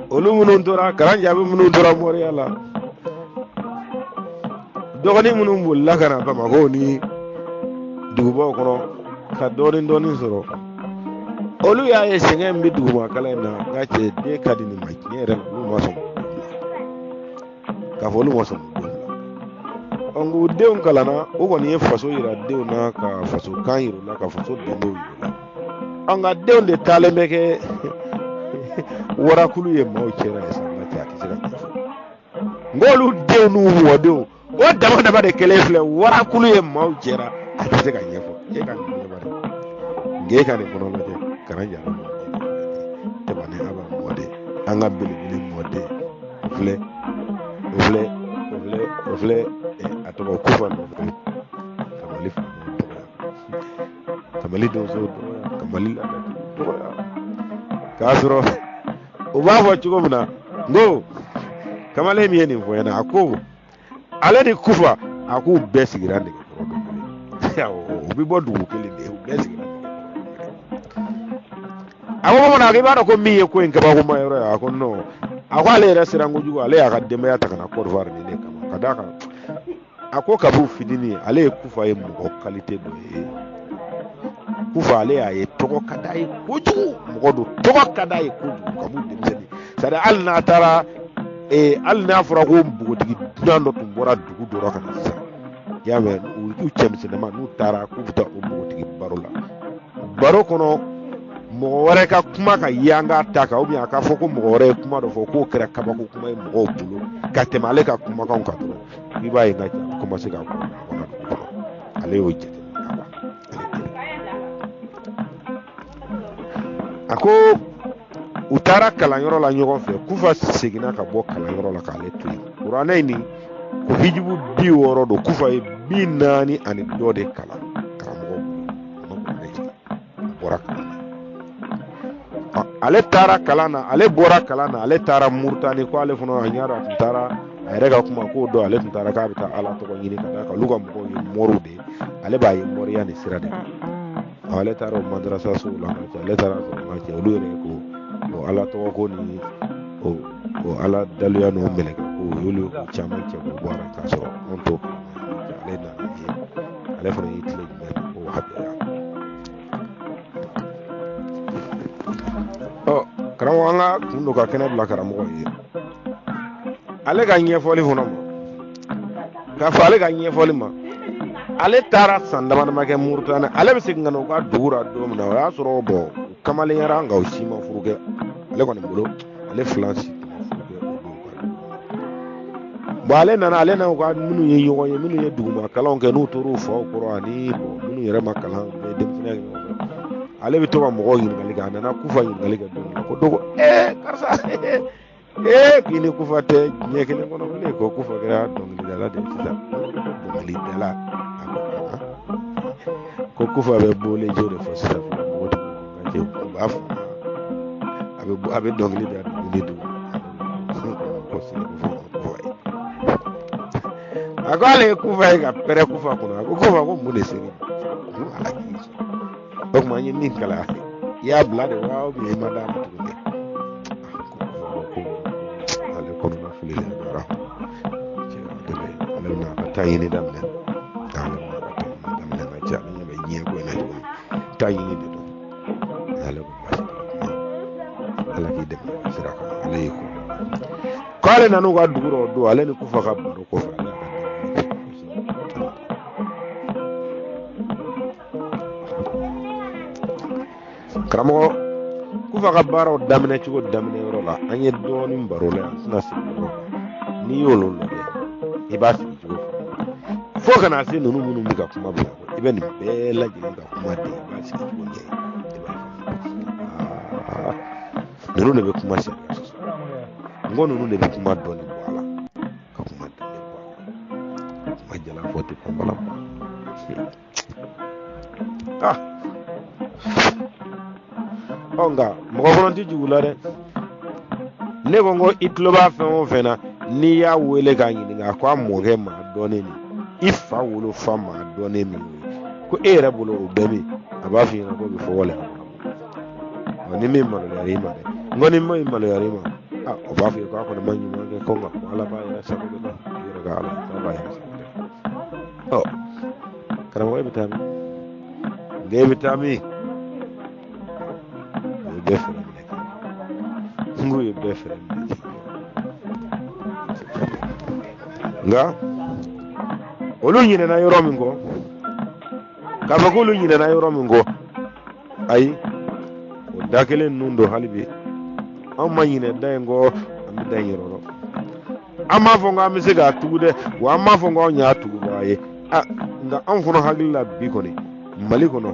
olu munun tora karanja be munun tora mori ala dogoni munun bulla kana ba mago ni duguba kono ka doni soro olu ya ye singen bi duguba kala na ngache de kadini makiyere lu maso ka folu maso ongu deun kala na o koni ye faso yira deun na ka faso kan yiro la ka faso demo yiro la anga deun de tale meke wara kulu ye maw chera esa ngati akisira ngolu deun nu wo deun o dama de kele fle wara kulu ye maw chera akisira nyefo e kan nyebare nge kan ko no de karanja te bane aba mode anga bili mode fle atoba kufa no kamali do so kamali la do kasro ubafo chugomna ngo kamale mi yeni fo yana ako ale di kufa aku besigirande ko do yawo bi bodu kele de besigirande awo na ke ba ko mi ko en ka ba ko mayoro ako no ako ale resira nguju ale aka dembe ya takana ko var ni ne kama kadaka ako kabu fidini ale kufa ye mo qualité do e kufa ale ay toko kadai kuju mo do toko kadai kuju kabu demseni sada al na tara al na fura ko bugotigi dando tumbora dugu do rakana sa yawe u chemse na nu tara ku buta o bugotigi barola baro kono mɔgɔ wɛrɛ ka kuma ka yanga ta ka ou bien a ka fɔ ko mɔgɔ wɛrɛ ye kuma dɔ fɔ k'o kɛra kabako kuma ye mɔgɔw bolo ka tɛmɛ ale ka kumakanw kan dɔrɔn i b'a ye n'a commencé ka kɔnɔ ale y'o jate a ko u taara kalanyɔrɔ la ɲɔgɔn fɛ Kufa seginna ka bɔ kalanyɔrɔ la k'ale to yen kuranɛ in ko hijibu 60 don Kufa ye 40 ani dɔ de kalan karamɔgɔ bɔra kalan ale taara kalan na ale bɔra kalan na ale taara Murtani ko ale fana a ɲara tun taara a yɛrɛ ka kuma ko do ale tun taara k'a bɛ taa Ala tɔgɔ ɲini ka da ka olu ka mɔgɔw ye mɔriw de ale b'a ye mɔriya ni sira de ale taara o madrasa so la ale taara sɔrɔ cɛ olu yɛrɛ ko Ala tɔgɔ ko ni o Ala daluya n'o mɛlɛkɛ ko olu caman cɛ ko bɔra ka sɔrɔ on to ale na ale fana y'i tile jumɛn ko habiya karamɔgɔ an ka kun do ka kɛnɛ bila karamɔgɔ ye ale ka ɲɛfɔli fana ma k'a fɔ ale ka ɲɛfɔli ma ale taara san dama kɛ Murtani ale bɛ segin ka na u ka dugu la don min na o y'a sɔrɔ bɔ kamalenɲara nka o si ma furu kɛ ale kɔni bolo ale filan si ma furu kɛ bon ale nana ale n'u ka minnu ye ɲɔgɔn ye minnu ye duguma kalanw kɛ n'u tor'u faw kɔrɔ ani minnu yɛrɛ ma kalan mais denmisɛnninya kɛ ɲɔgɔn fɛ ale bɛ to ka mɔgɔw ɲininkali kɛ a nana Kufa ɲininkali kɛ don ko dogo karisa k'i ni Kufa tɛ diɲɛ kelen kɔnɔ bilen ko Kufa kɛra dɔnkilidala de ye sisan dɔnkilidala ko Kufa bɛ bole jo de fɔ sisan mɔgɔ tɛ u b'a fɔ a bɛ dɔnkili da duguni dugu a ko ale ye Kufa ye ka pɛrɛ Kufa kɔnɔ a ko Kufa ko mun de seri ala k'i sɔn o tuma an ye min kala i y'a bila de wa ou bien i ma d'a ma tuguni ale kɔnɔna fili de yɔrɔ ale bɛna ka taa ɲini daminɛ ka ca ni bɛ diɲɛ ko in na tuguni taa ɲini de don ale ko ala k'i dɛmɛ sira kan ale ye ko ale nan'u ka dugu dɔ don ale ni Kufa ka baro kɔfɛ karamɔgɔ Kufa ka baaraw daminɛ cogo daminɛ yɔrɔ la an ye dɔɔnin baro la yan tɛna sigi n'i y'olu lajɛ i b'a sigi cogo fo kana se ninnu minnu bɛ ka kuma bila i bɛ nin bɛɛ lajɛlen ka kuma de i b'a sigi cogo ɲɛ ninnu de bɛ kuma sariya sɔsɔ n ko ninnu de bɛ kuma dɔɔnin bɔ a la ka kuma dɔɔnin bɔ a la kuma jala fɔ tɛ kɔnbala nka mɔgɔ fana tɛ jugu la dɛ ne ko n ko i tulo b'a fɛn o fɛn na n'i y'a wele k'a ɲininka ko a mɔkɛ maa dɔnnen nin i fa wolofa maa dɔnnen min ko e yɛrɛ bolo o bɛɛ min a b'a f'i ɲɛna ko bɛ fɔ wale ni min maloyara i ma dɛ n ko ni min maloyara i ma o b'a f'i ye ko a kɔni ma ɲuman kɛ ko nka ko ala b'a yɛrɛ sago de la i yɛrɛ ka ala b'a yɛrɛ sago de la karamɔgɔ e bɛ taa min nka e bɛ taa min bɛɛ fɛrɛ minɛ n ko ye bɛɛ fɛrɛ minɛ nka olu ɲinɛna yɔrɔ min kɔ k'a fɔ k'olu ɲinɛna yɔrɔ min kɔ ayi o da kelen ninnu don hali bi anw ma ɲinɛ da in kɔ an bɛ da in yɔrɔ la an m'a fɔ k'an bɛ se k'a tugu dɛ wa an m'a fɔ k'anw y'a tugubaga ye nka anw fana hakili la bi kɔni Mali kɔnɔ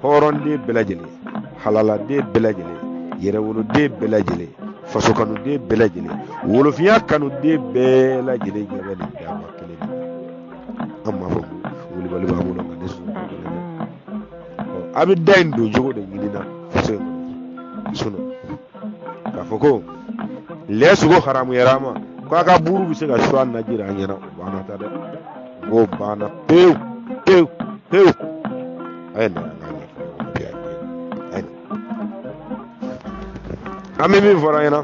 hɔrɔnden bɛɛ lajɛlen halaladen bɛɛ lajɛlen yɛrɛwoloden bɛɛ lajɛlen fasokanuden bɛɛ lajɛlen wolofiya kanuden bɛɛ lajɛlen ɲɛ bɛ nin dama kelen an m'a fɔ wolibali b'a bolo nka ne sɔn a bɛ da in don cogo de ɲini na faso in kɔnɔ k'a fɔ ko lɛ sogo haramuyara ma k'a ka buru bɛ se ka su a najira an ɲɛna o banna ta dɛ o banna pewu pewu pewu a ye nana an bɛ min fɔra ɲɛna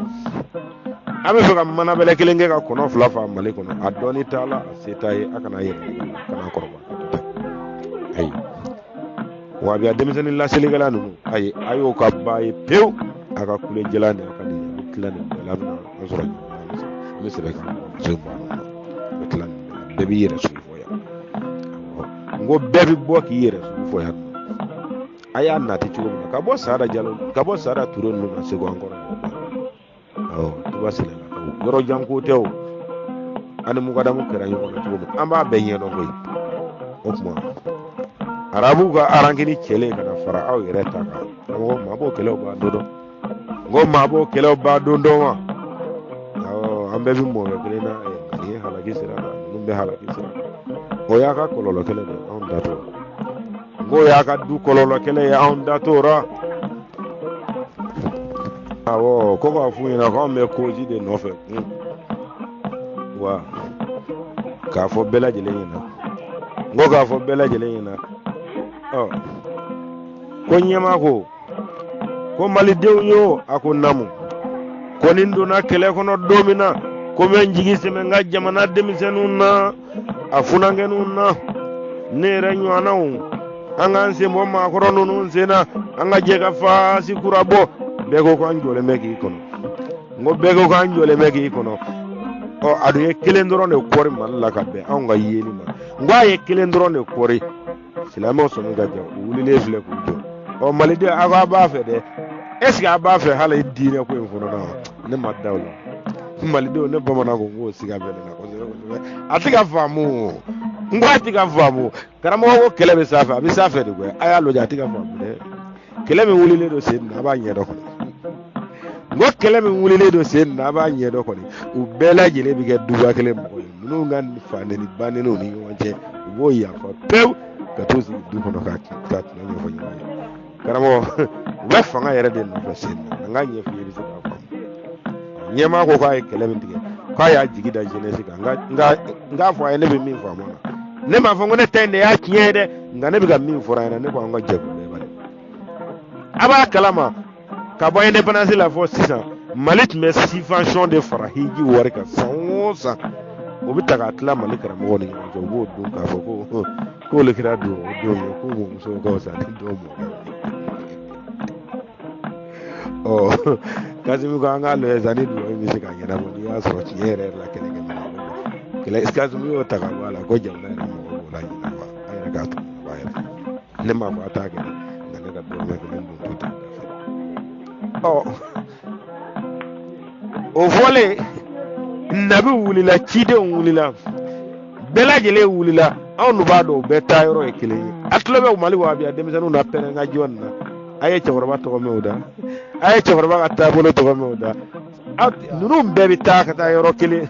an bɛ fɛ ka mana bɛlɛ kelen kɛ ka kɔnɔ 2 fa Mali kɔnɔ a dɔɔni t'a la a se t'a ye a kana yɛrɛ kana kɔrɔbɔ ayi wa bi a denmisɛnnin laselilikɛla ninnu ayi a y'o ka ba ye pewu a ka kule jɛla ni a ka nin tila nin bɛɛ la a bɛna an sɔrɔ an bɛ sɛbɛn ka muso bɔ a bɛ tila nin bɛɛ bɛɛ b'i yɛrɛ sugu fɔ yan n ko bɛɛ bɛ bɔ k'i yɛrɛ sugu fɔ yan aya nati chugo na kabo sara jalo kabo sara turo no na sego angoro tuba sele la yoro janko tew ani mu gada mu kera yugo na chugo amba benye no ngoy okuma arabu ga arangini kele kana fara aw yere taka ngo mabo kele ba dodo ngo mabo kele ba dondo ma ambe bi mo kele na ni halaki sira na numbe halaki sira o ya ka kololo kele de on dato ngo ya ka du kololo kele ya on dato ra awo ko ko fu ina ko me ko ji de no fe wa ka fo bela jele ina ngo ka fo bela jele ina ko nyema ko mali dew yo ako namu ko nindo na kele kono domina ko men jigi seme nga jamana demisenuna afuna ngenuna ne renyo anawu anga nse mo ma ko ronunu nsena anga jega fa sikurabo bego ko anjole meki kono ngo bego ko anjole meki kono adu ye kele ndoro ne kori malla kabbe anga yeli ma ngwa ye kele ndoro ne kori silamo so nga ja wuli le fle ko jo mali de aga ba fe de eski aba fe hala idine ko en fono na ne madawla mali de ne bamana ko ngo siga be na ko atiga famu ngwa atiga famu karamo ko kele be safa de ko aya lo ja atiga famu de kele me wuli le do sen na ba nye do ko ngo kele me wuli le do sen na ba nye do ko ni u bela jele bi ge duba kele mo ko nu ngan fa ne ni baneno ni wonje wo ya fa pew ka to si du ko no ka na nyo fo nyo karamo we fanga yere de no fasen nga nye fi yiri ka fam nyema ko ka kele min tige ka ya jigida jeunesse ka nga fo ay ne be min fam ne ma fo ngone tende ya kiede nga ne be ga min fo rana ne ko nga jabu be bale aba kalama ka boy indépendance la fo 600 malit me subvention de farahiji wori ka sanwosa o bitaka atla malik karamo ni ko bo dun ka fo ko le kira do ko mo so ko sa do mo kasi mi ko anga lo ezani do mi se ka ngena mo ya so chiere la kele kele kasi mi o taka wala ko jamna na mo la nyina ba ay ga to ba ya ne ma ba ta ke na ne ga do me ko ndo to ta o vole nabi wulila chide wulila bela jele wulila awnu ba do be tayro e kele atlo be mali wa bi ademsanu na pere nga jonna aye chawraba to mewda aye chawraba atta bolo to mewda nunum bebi ta ka ta yoro kele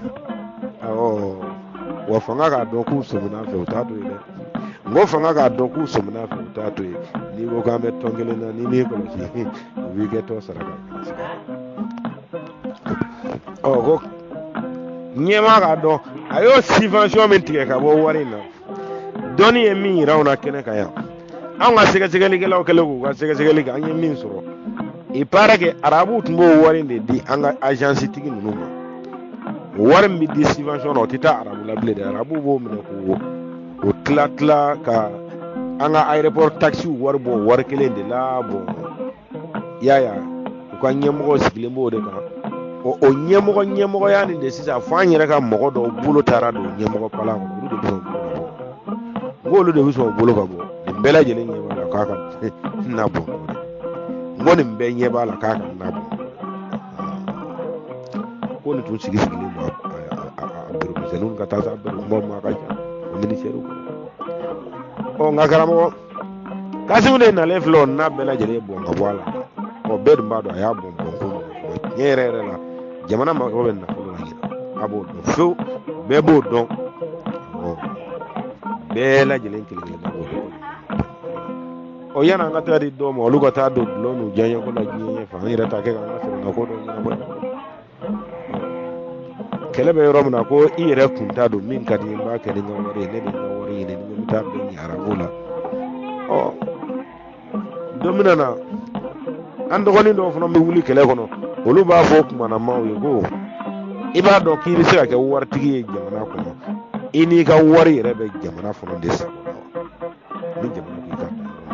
wa fanga ga do ku sumuna fe utato ile ngo fanga ga do ku sumuna fe utato ni go ga me tongele na ni ko si wi ge to saraka go nyema ga do ayo subvention men tike ka bo wari na doni e mi rauna kene ka ya anga sega lige law kele go sega lige anye min soro e para ke arabu tumbo wari de di anga agence tigi nunu wari mi di subvention o tita arabu la blede arabu bo mi ko o tla ka anga aéroport taxi wari bo wari kele de la bo yaya ko nyemo sigile mo de ka o nyemo yani de sisa fanyere ka mogo do bulo tara do nyemo pala ko do do ngolu de wiso bulo ka bo bela jele nyeba la kaka na bo ngoni mbe nyeba la kaka na bo ko ni tun sigi mo abiro zelun ka taza abiro mo ma ka ja o ministère ko ngakara mo kasi ne na leflo na bela jele bo ngabwala o bed mbado ya bo ko nyerere la jamana ma ko ben na ko la gina abo do fu bebo don bela jele nkili na bo o yana ngata di do mo lugo ta do lonu janya ko la nyi fa ni rata ke ga na ko do na bo kelebe romna ko ire kunta do min kadi ba ke ni ngawari ne ni ngawari ne ni muta be ni arabula domina na ando goni do fo no mi wuli kele kono olu ba fo kuma na mawo yego iba do ki bi se ka wartigi jamana kono ini ka wari rebe jamana fo no desa ni jamana ki ka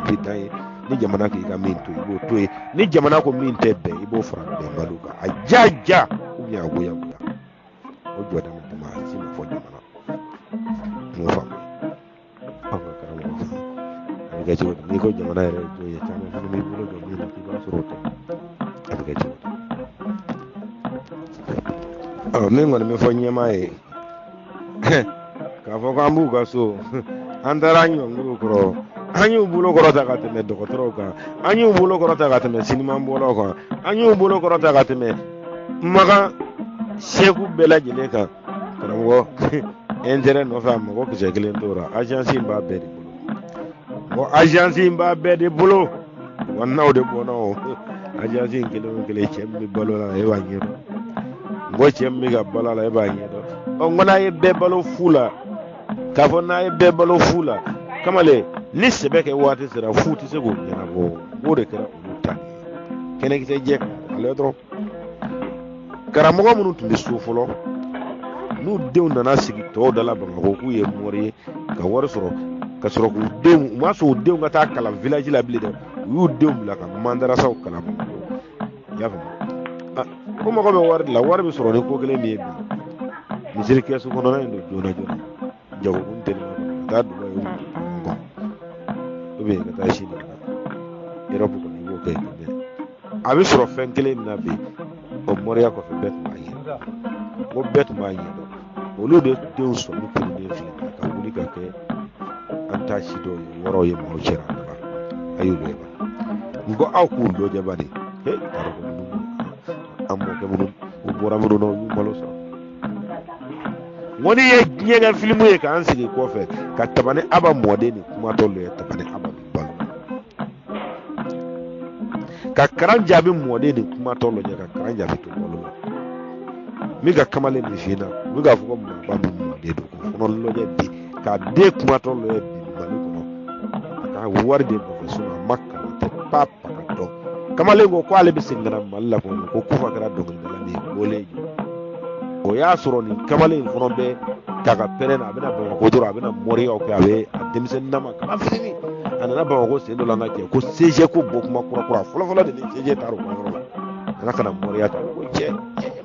bitai ni jamana ki ka min to ibo to ni jamana ko min tebe ibo fra de baluka ajaja unya goya o joda mo ma si mo fo jamana mo fa anga karamo ni ga joda ni ko jamana re jo ye chama mi bolo do mi na ki ba soro te abike ci mi ngone mi fo nyema e ka fo ka mbu ga so andara nyo nguru kro anyu bulo koro ta kateme dokotoro ka anyu bulo koro ta kateme sinima bolo ka anyu bulo koro ta kateme maga sheku bela jele ka karamgo enjere no fa mago kise kelen tora agence ba be de bolo agence ba be de bolo wanna de bono agence kele chemmi balo la e wanyero ngo chemmi ga balo la e wanyero o ngona e be balo fula ka fona e be balo fula kamale ni sebe ke wati sira futi se go nyana go de kera uluta kene ki se je ale dro karamogo munu tumbe sufolo nu dew nana sigi to dala bango ku ye mori ka war soro ka soro ku dew ma so dew ngata kala village la blide yu dew la ka mandara saw kala ya fa ko mo ko be war be soro ni ko gele ni bi misiri kesu ko na ndo jona jago kun tel ma da du yo obe ka tashi ne Europe ko ni woke be abi soro fen kele na bi o moria ko fe bet ma yi o bet ma yi o lo de dew so ni ko ni fi ka wuli ka ke anta shi do woro ye mo chera ba ayu be ba ngo aw ku do je ba de he taro ko ni ammo ke mun o bora mun no yu malo so woni ye nyega filmu ye ka ansigi ko fe ka tabane aba mode ni kuma to lo ye tabane aba balo ka karan jabi mode ni kuma to lo ye ka karan jabi to balo mi ga kamale ni fina mi ga fuko ma ba mi mode do ko non lo ye bi ka de kuma to lo ye bi balo ko ka war de professeur makka te papa ka to kamale go ko ale bi singana malla ko kufa kara do ngala ni boleji o y'a sɔrɔ nin kamalen fana bɛ daga pɛrɛn na a bɛna Bamakɔ dɔrɔn a bɛna mɔriyaw kɛ a bɛ a denmisɛnnin nama kaba fitini a nana Bamakɔ sen dɔ la an ka cɛ ko CG ko bɔ kuma kura fɔlɔ de ni CG taara o ka yɔrɔ la a nana ka na mɔriya ta ko cɛ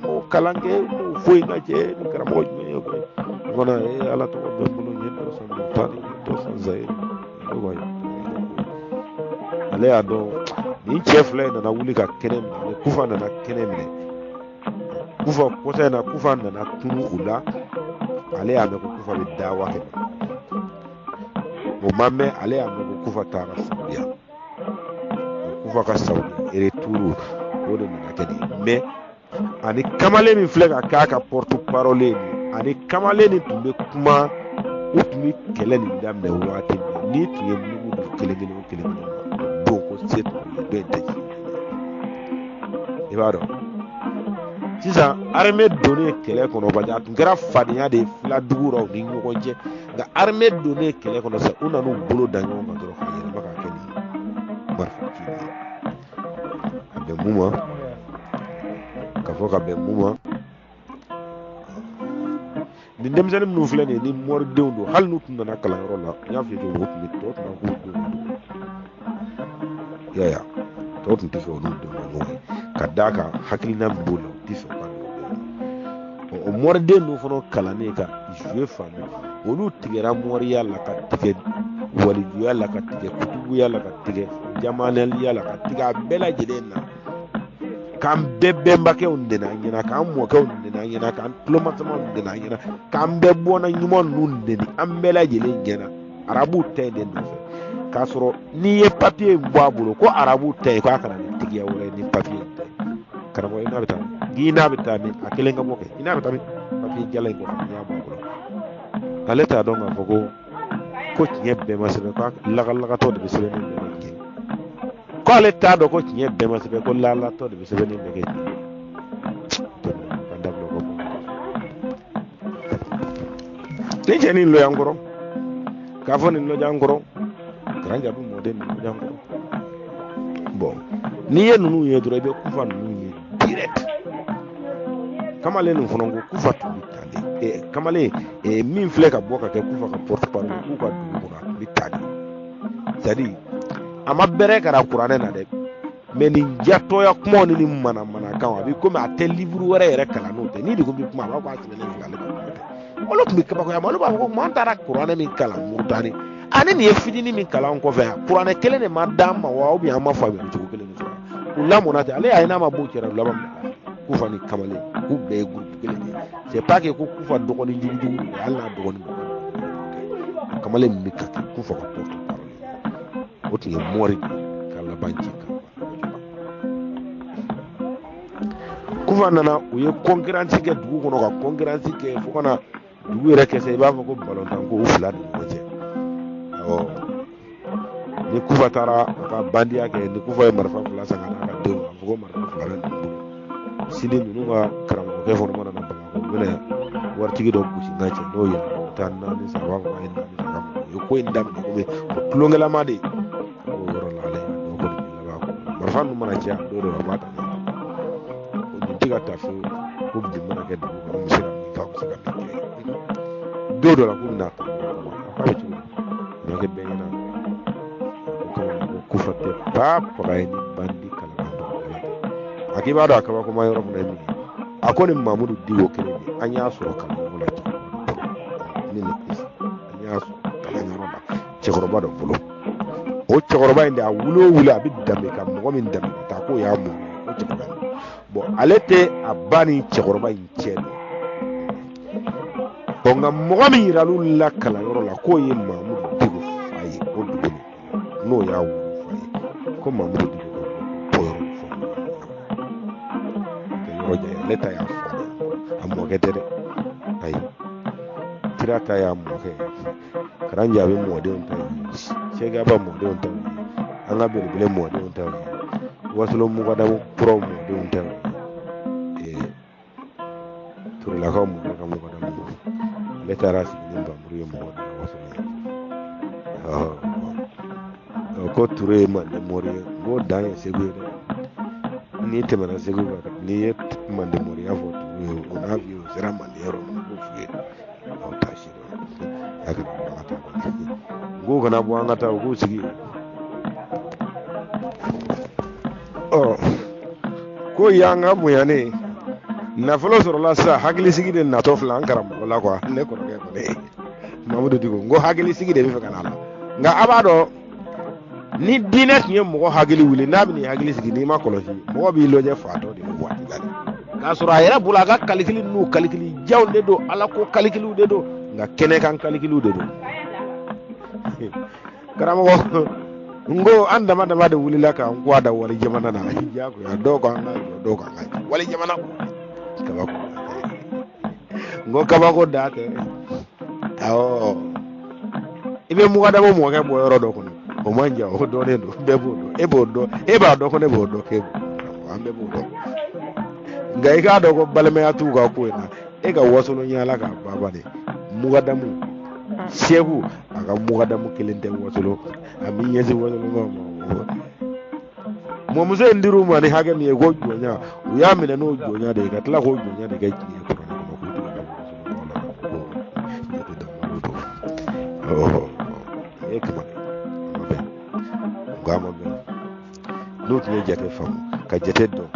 m'o kalan kɛ m'o foyi ka cɛ ni karamɔgɔ jumɛn ye koyi o fana ala tɔgɔ bɛ n bolo n ye dɔ san Murtani dɔ san Zayiri ale y'a dɔn nin cɛ fila in nana wuli ka kɛnɛ minɛ ale Kufa nana kɛnɛ minɛ Kufa kɔsa na Kufa nana tunu u la ale y'a mɛn ko Kufa bɛ dawa kɛ o ma mɛn ale y'a mɛn ko Kufa taara Saudiya Kufa ka Saudi retour o de nana kɛ nin mais ani kamalen min filɛ ka k'a ka porte parole ni ani kamalen ni tun bɛ kuma u tun bɛ kɛlɛ nin daminɛ waati min ni tun ye mugu don kelen don ko se tun ye bɛɛ tɛ i b'a dɔn sisan armée donnen kɛlɛ kɔnɔ ba a tun kɛra fadenya de fila dugu raw ni ɲɔgɔn cɛ nka armée donnen kɛlɛ kɔnɔ sa u nan'u bolo da ɲɔgɔn kan dɔrɔn ka yɛlɛma ka kɛ nin marifa ci ye a bɛn mun ma ka fɔ ka bɛn mun ma nin denmisɛnnin minnu filɛ nin ye ni mɔridenw don hali n'u tun nana kalanyɔrɔ la n y'a f'i ye cogo min o tun bɛ tɔw tun b'a k'u denw ya tɔw tun tɛ fɛ olu denw ka ɲɔgɔn ye ka d'a kan hakilina min b'o la o tɛ fɛ ka o mɔriden ninnu fana kalannen ka jouer faamu olu tigɛra mɔriya la ka tigɛ walijuya la ka tigɛ kutubuya la ka tigɛ jamanaliya la ka tigɛ a bɛɛ lajɛlen na k'an bɛɛ bɛnbakɛw nɛnɛ an ɲɛna k'an mɔkɛw nɛnɛ an ɲɛna k'an tulomasamaw nɛnɛ an ɲɛna k'an bɛɛ bɔnna ɲuman ninnu nɛnɛ an bɛɛ lajɛlen ɲɛna arabuw ta ye ne nɔfɛ k'a sɔrɔ n'i ye papiye in bɔ a bolo ko arabuw ta ye k'a kana ni tigiya wɛrɛ ni papiye in ta ye karamɔgɔ i n'a bɛ taa i n'a bɛ taa min a kelen ka bɔ kɛ i n'a bɛ taa min papiye jala in kɔfɛ n'i y'a bɔ a bolo ale t'a dɔn k'a fɔ ko tiɲɛ bɛɛ ma sɛbɛn ko lagalagatɔ de bɛ sɛbɛn ni bɛɛ kɛ ko ale t'a dɔn ko tiɲɛ bɛɛ ma sɛbɛn ko lalatɔ de bɛ sɛbɛn ni bɛɛ kɛ ka dabila ko ni cɛ nin lɔ y'an kɔrɔ k'a fɔ nin lɔ y'an kɔrɔ karan jaabi mɔden nin lɔ y'an kɔrɔ bon n'i ye ninnu ye dɔrɔn i bɛ Kufa ninnu ye direct kamalen ninnu fana ko Kufa tun bɛ tali kamalen min filɛ ka bɔ ka kɛ Kufa ka porte parole k'u ka dugu kɔnɔ a tun bɛ tali c'est à dire a ma bɛrɛ kɛra kuranɛ na dɛ mais nin jatɔya kumaw ni nin manamanakan a bɛ komi a tɛ livre wɛrɛ yɛrɛ kalan n'o tɛ ni de ko bɛ kuma a b'a fɔ a sɛbɛnnen filɛ ale ka kuma tɛ olu tun bɛ kabakoya ma olu b'a fɔ ko an taara kuranɛ min kalan Murutani ani ni fidini min kalan ko fa qur'an kelen ne ma dama wa obi amma fa be ci ko kelen so ulla monate ale ay na ma bo kera labam ku fa ni kamale ku be groupe kelen c'est pas que ku fa do ko ni jugu alla do ko ni kamale mi ka ku fa ko porte parole o ti mori kala banci ka ku fa nana u ye concurrence ke dugu kono ka concurrence ke fo kana dugu yɛrɛ kɛsɛ i b'a fɔ ko balontan ko u fila ni ɲɔgɔn cɛ ni kufa taara ka bandiya kɛ ni kufa ye marifa fila san ka n'a ka denw a fɔ ko marifa fila bɛ ninnu bolo sini ninnu ka karamɔgɔkɛ fana mana na bamakɔ u bɛna waritigi dɔ gosi n'a cɛ n'o yɛlɛma u taa naani san b'a fɔ k'a ye naani san ka mɔgɔ o ye ko in daminɛ komi o tulonkɛlama de o yɔrɔ la ale y'o kɔni laban ko marifa ninnu mana caya don dɔ la u b'a ta o nin tɛ ka taa fo ko bi mana kɛ dugu kɔnɔ n bɛ se ka min kɛ a bɛ se ka min kɛ do dɔ la ko bɛna ta a bɛ cogo di kɛ bɛn ɲɛna ko kufa tɛ ba faga ye ni bandi kalaban a k'i b'a dɔn a kabakoma yɔrɔ min na min ye a ko ni mamudu diwo kelen de an y'a sɔrɔ kalanyɔrɔ la ni ne kisi an y'a sɔrɔ kalanyɔrɔ la cɛkɔrɔba dɔ bolo o cɛkɔrɔba in de a wuli o wuli a bɛ danbe ka mɔgɔ min danbe ka taa k'o y'a mun o cɛkɔrɔba in bon ale tɛ a ba ni cɛkɔrɔba in cɛ dɔn nka mɔgɔ min yira l'u la kalanyɔrɔ la k'o ye mamudu diwo fa ye o dugu n'o y'a wolo fa ye ko mamudu diwo bɔ yɔrɔ fɔ yɔrɔ janya ale ta y'a fa a mɔkɛ tɛ dɛ ayi kira ta y'a mɔkɛ karanjɛ a bɛ mɔdenw ta ye sɛgɛba mɔdenw ta ye an ka belebele mɔdenw ta ye wasolo mugadamu kuraw mɔdenw ta ye turulakaw mɔden ka mugadamu ale taara sigi ni bamuru ye mɔgɔ de wasolo ye ko ture ye mande mori ye n'o dan ye segu ye dɛ n'i tɛmɛna segu kan n'i ye mande moriya fɔ turu ye o n'a f'i ye o sera mande yɔrɔ min k'o f'i ye aw ta si dɔn a kana bɔ an ka taa k'o kana bɔ an ka taa u k'u sigi ko y'an ka bonyanen nafolo sɔrɔla sisan hakilisigi de natɔ filɛ an karamɔgɔ la quoi ne kɔrɔkɛ kɔni mamudu diko n ko hakilisigi de bɛ fɛ ka na la nka a b'a dɔn ni diinɛ tun ye mɔgɔ hakili wuli n'a bɛ nin hakili sigi n'i ma kɔlɔsi mɔgɔ b'i lajɛ fatɔ de ye waati la k'a sɔrɔ a yɛrɛ bolo a ka kalikili n'u kalikili jaw de don ala ko kalikiliw de don nka kɛnɛkan kalikiliw de don karamɔgɔ n ko an dama dama de wulila k'an ko a da wali jamana na diyagoya dɔw kan ka jɔ dɔw kan ka jɔ wali jamana kabako n ko kabako da tɛ awɔ i bɛ mugadamu mɔkɛ bɔ yɔrɔ dɔ kɔnɔ o man jan o dɔnnen don bɛɛ b'o dɔn e b'o dɔn e b'a dɔn ko ne b'o dɔn k'e b'o dɔn an bɛɛ b'o dɔn nka i k'a dɔn ko balimaya t'u ka ko in na e ka wasolo ɲala ka baba de mugadamu segu a ka mugadamu kelen tɛ wasolo a min ɲɛsin wasolo ma mɔmuso in dir'u ma ni hakɛ min ye ko jɔnya u y'a minɛ n'o jɔnya de ye ka tila k'o jɔnya de kɛ tiɲɛ kuranɛ kɔnɔ k'u tigɛ ka wasolo e kama gama bɛ n'o tun ye jate faamu ka jate dɔn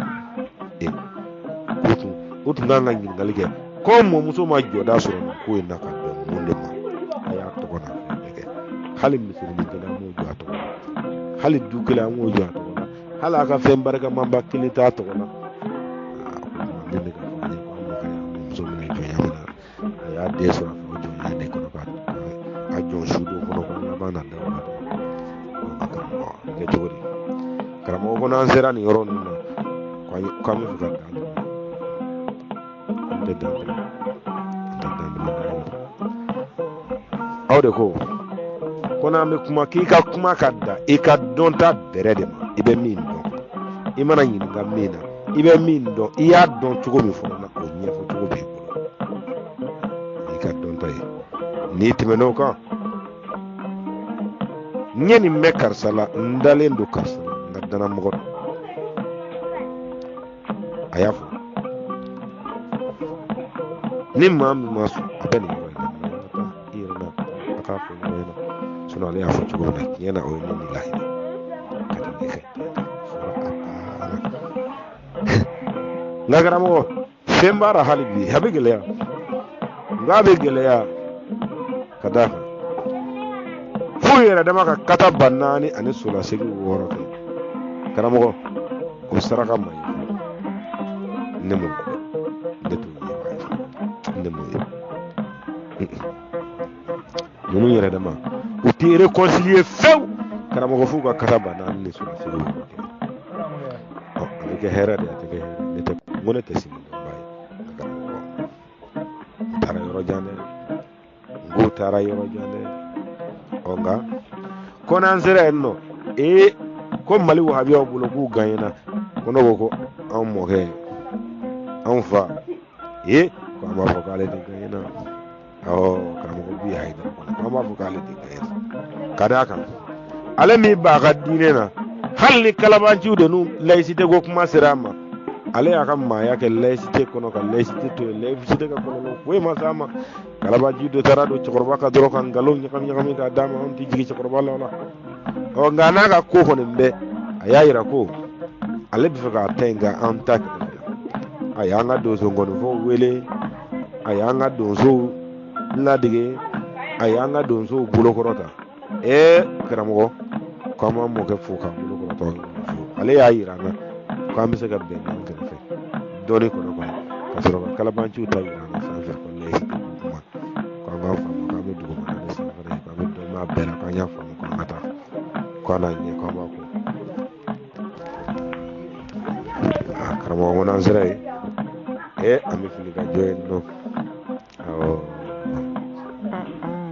o tun kan ka ɲininkali kɛ ko mɔmuso ma jɔda sɔrɔ nin ko in na ka bɛn mun de ma a y'a tɔgɔ n'a fɛn bɛɛ kɛ hali misirinikɛla an m'o jɔ a tɔgɔ la hali du kelen an m'o jɔ a tɔgɔ la hali a ka fɛn barikamanba kelen t'a tɔgɔ la ne bɛ ka fɔ an ye ko an mɔkɛ mɔmuso minɛ jɔnya min na a y'a den sɔrɔ a fɛ o jɔnya de kɔnɔ ka jɔn su dɔ kɔnɔ ko laban na da o la kɛ cogo di karamɔgɔ ko n'an sera nin yɔrɔ ninnu na k'an bɛ fɛ ka dan an tɛ dan aw de ko n'an bɛ kuma k'i ka kuma ka da i ka dɔn ta bɛrɛ de ma i bɛ min dɔn i mana ɲininka min na i bɛ min dɔn i y'a dɔn cogo min fɔlɔ la o ɲɛfɔ cogo b'i bolo i ka dɔn ta ye n'i tɛmɛn'o kan n ye nin mɛn karisa la n dalen don karisa la n ka danamɔgɔ don a y'a fɔ ni maa min ma sɔn a bɛ nin yɔrɔ in na i yɛrɛ na a k'a fɔ ɲɔgɔn ɲɛna sinɔn ale y'a fɔ cogo min na tiɲɛ na o ye ne ni lahinɛ ka di ne fɛ fɔra a banna nka karamɔgɔ fɛn b'a la hali bi a bɛ gɛlɛya nka a bɛ gɛlɛya ka d'a kan fu yɛrɛ dama ka kata ba 4 ani solasegi 6 kɛ karamɔgɔ o saraka ma ye ne m'o ne t'o ye ne m'o ye ninnu yɛrɛ dama u tɛ réconcilier fewu karamɔgɔ fu ka kata ba 4 ni solasegi 6 kɛ a bɛ kɛ hɛrɛ de a tɛ kɛ hɛrɛ ne tɛ ko ne tɛ sini dɔnba ye karamɔgɔ taara yɔrɔ jan dɛ ngo taara yɔrɔ jan dɛ ɔ nka ko n'an sera yen nɔ ko Mali wahabiyaw bolo k'u gagnera ko ne ko ko anw mɔkɛ anw fa ko an b'a fɔ k'ale de gagnera karamɔgɔ bi Hayidara ko an b'a fɔ k'ale de gagnera ka d'a kan ale min b'a ka diinɛ na hali ni kalabanciw de n'u laïcité ko kuma sera a ma ale y'a ka maaya kɛ laïcité kɔnɔ ka laïcité to yen laïcité ka kɔlɔlɔ foyi ma s'a ma kalabanci dɔ taara don cɛkɔrɔba ka dɔrɔn ka nkalon ɲagami k'a d'a ma anw tɛ jigin cɛkɔrɔba la o la nka n'a ka ko kɔni bɛɛ a y'a yira ko ale bɛ fɛ k'a ta in nka an ta kɛrɛfɛ a y'an ka donso ngɔnifɔw wele a y'an ka donsow ladege a y'an ka donsow bolokɔrɔta karamɔgɔ k'an b'an mɔkɛ fo k'an bolokɔrɔta ale y'a yira an na k'an bɛ se ka bɛn an kɛrɛfɛ dɔɔnin kɔnɔ ka sɔrɔ ka kalabanciw ta yira an na sanfɛ ko laïcité kuma k'an k'a faamu k'an bɛ dugumana de sanfɛ k'an bɛ dɔnniya bɛɛ la k'an y'a faamu k'an ka taa k'an n'a ɲɛ k'an b'a ko karamɔgɔ ko n'an sera yen an bɛ fili ka jɔ yen nɔ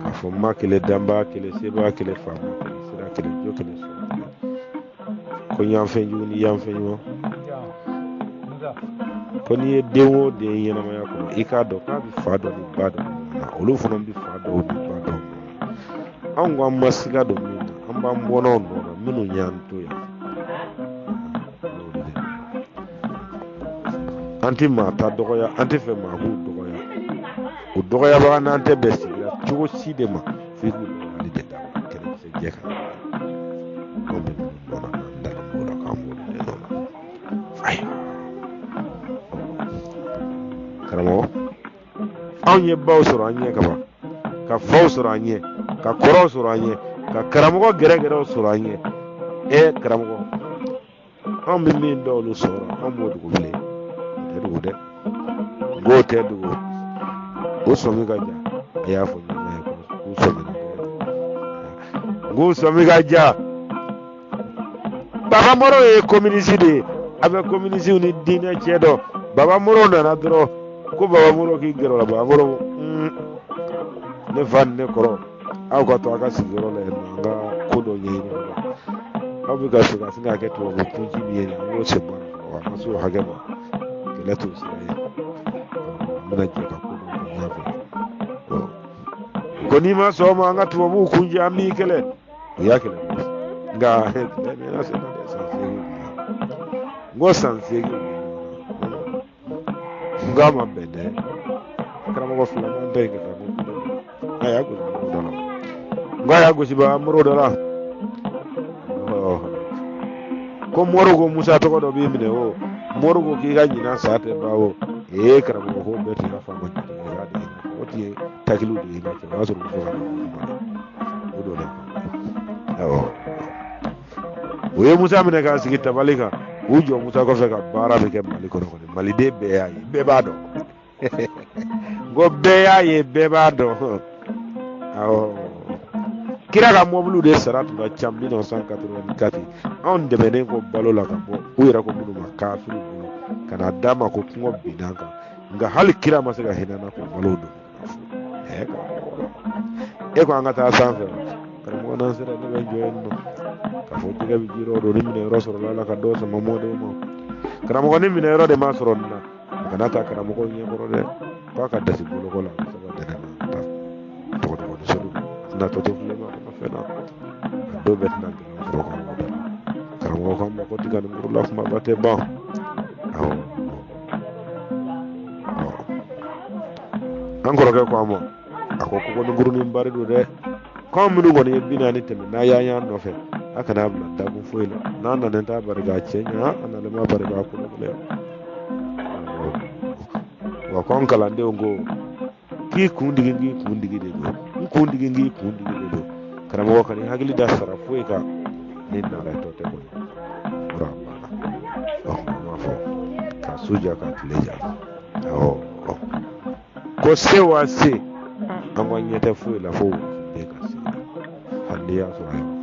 k'a fɔ ma kelen danba kelen seba kelen faama kelen sira kelen jo kelen sɔrɔ ko yanfɛnjugu ni yanfɛnɲuman ko n'i ye den o den ɲɛnamaya kɔnɔ i k'a dɔn k'a bɛ fa dɔ ni ba dɔ na olu fana bɛ fa dɔw ni ba dɔw na anw ko an ma siga don min na an b'an bɔnnaw nɔ na minnu y'an to yan an tɛ maa ta dɔgɔya an tɛ fɛ maa k'u dɔgɔya o dɔgɔyabaga n'an tɛ bɛn sigira cogo si de ma f'i k'u dɔgɔyali de d'a ma kɛlɛ bɛ se jɛ kan anw bɛ minnu nɔ na n'an dalen b'o la k'an b'olu de nɔ na karamɔgɔ anw ye baw sɔrɔ an ɲɛ kaban ka faw sɔrɔ an ɲɛ ka kɔrɔw sɔrɔ an ɲɛ ka karamɔgɔ gɛrɛgɛrɛw sɔrɔ an ɲɛ karamɔgɔ anw bɛ min dɔn olu sɔrɔ anw b'o dugu bilen o tɛ dugu dɛ n'o tɛ dugu o sɔmi ka ja a y'a fɔ ɲɔgɔn ye k'u sɔmi na n'u sɔmi ka ja Baba Moro ye communiste de ye a bɛ communiste ni diinɛ cɛ dɔn Baba Moro nana dɔrɔn ko Baba Moro k'i gɛrɛ o la Baba Moro ne fa ni ne kɔrɔ aw ka to a ka sigiyɔrɔ la yen nɔ an ka ko dɔ ɲɛɲini o la aw bɛ ka segin ka sin ka kɛ tubabu kunci min ye nin an k'o se baara kɔnɔ wa an ka se o hakɛ ma kɛlɛ t'o sira ye an bɛna jɛ ka ko dɔ kɛ ɲɔgɔn fɛ ko n'i ma sɔn o ma an ka tubabuw kunci an b'i kɛlɛ u y'a kɛlɛ nka kɛlɛ mɛna se na dɛ san 8 n ko san 8 n k'a ma bɛn dɛ karamɔgɔ filanan ta in kɛ a y'a gosi Moro dɔ la n ko a y'a gosi Moro dɔ la ko Moro ko Musa tɔgɔ dɔ b'i minɛ o Moro ko k'i ka ɲinan sa tɛ ban o karamɔgɔ ko bɛɛ tun y'a fɔ a ma o tun ye takiliw de ye o y'a sɔrɔ o don la o ye Musa minɛ k'a sigi tabali kan k'u jɔ Musa kɔfɛ ka baara bɛ kɛ Mali kɔnɔ kɔni Maliden bɛɛ y'a ye bɛɛ b'a dɔn n ko bɛɛ y'a ye bɛɛ b'a dɔn kira ka mɔbiliw de sara tun ka ca 1984 anw dɛmɛnen ko balo la ka bɔ u yɛrɛ ko minnu ma kafiriw bolo ka na d'a ma ko kɔngɔ binna kan nka hali kira ma se ka hinɛ na ko balo don ko an ka taa sanfɛ karamɔgɔ n'an sera ne bɛ jɔ yen nɔ k'a fɔ jɛgɛ bɛ ji yɔrɔ don ni minɛ yɔrɔ sɔrɔla la ka dɔ sama mɔdenw ma karamɔgɔ ni minɛ yɔrɔ de ma sɔrɔ nin na a kana ta karamɔgɔ ɲɛkɔrɔ dɛ k'a ka dasi boloko la a bɛ se ka dɛnɛ na ta tɔgɔdɔgɔni sɔrɔ n'a tɔtɔ filɛ ma kɔnɔ fɛn na a dɔw bɛ tɛna gɛlɛya sɔrɔ ka mɔgɔ dɛ karamɔgɔ k'an ma ko tigɛ ni muru la kuma ba tɛ ban an kɔrɔkɛ ko an ma a ko kɔgɔ ni ngurunin bari don dɛ k'anw minnu kɔni ye 40 tɛmɛ n'a y'an nɔfɛ a kana bila dakun foyi la n'an nana t'a bari k'a cɛ ɲa a nalen ma bari k'a kolokoloya wa k'anw kalandenw ko k'i kundigi de don n kundigi k'i kundigi de don karamɔgɔ kani hakili da sara foyi kan ni nana tɔ tɛ kɔni fura banna ma fɔ ka soja ka tile ja ko se wa se an ka ɲɛ tɛ foyi la fo bɛɛ ka se hali n'i y'a sɔrɔ